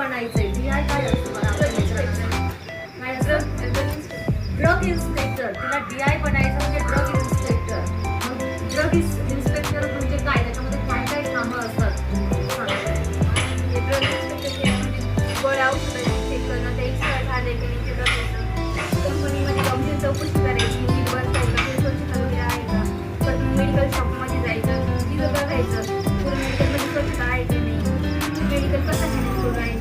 बनायचंय. DI काय असतं मला ड्रग इन्स्पेक्टर. तिला DI बनायचं म्हणजे ड्रग इन्स्पेक्टर. मग ड्रग इन्स्पेक्टर म्हणजे काय, त्याच्यामध्ये काय काय कामं असतात ड्रग इन्स्पेक्टर गोळ्या औषधं चेक करणं, ते एक्सपायर झाले की नाही ते बघायचं, कंपनीमध्ये जाऊन चौकशी करायची, नीट बसायचं, ते स्वच्छता वगैरे आहे का, परत मेडिकल शॉपमध्ये जायचं, तिथं बघायचं पूर्ण मेडिकलमध्ये स्वच्छता आहे की नाही, मेडिकल कसं हँडल करून आहे.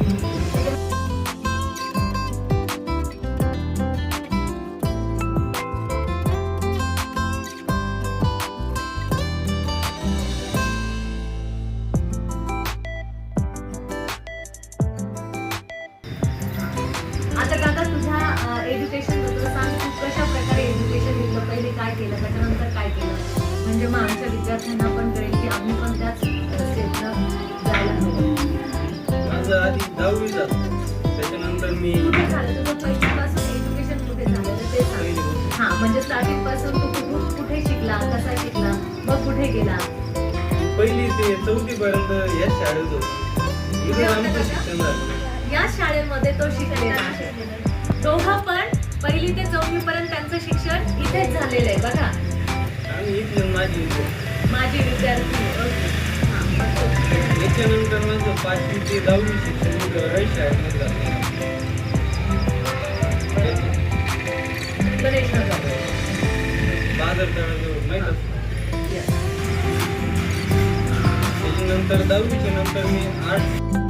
आता काका तुझ्या एज्युकेशन बद्दल सांग. तू कशा प्रकारे एज्युकेशन घेतलं, पहिले काय केलं, त्याच्यानंतर काय केलं, म्हणजे मग आमच्या विद्यार्थ्यांना पण कळेल की आम्ही पण त्याच स्टेपनं जायला हवं. माझं आधी 10वी झालं, त्याच्यानंतर मी कुठे झालं तुझं पहिलीपासून एज्युकेशन कुठे झालं ते सांग. हां, म्हणजे स्टार्टिंग पासून तू कुठे शिकला, कसा शिकला, मग कुठे गेला. पहिली ते 4थी पर्यंत याच शाळेत होतो. इथे आमचं शिक्षण झालं. या शाळेमध्ये तो शिकलेला आहे. दोघं पण 1ली ते 4वी पर्यंत त्यांचं शिक्षण इथेच झालेलं आहे बघा. आणि इथलं माझी विद्यार्थी. याच्यानंतर माझं 5वी ते 10वी शिक्षण रई शाळेमध्ये झालं. गणेश नगर. बाजारपेठाजवळ माहीत असतं. त्याच्यानंतर 10वीच्या नंतर मी आर्ट्स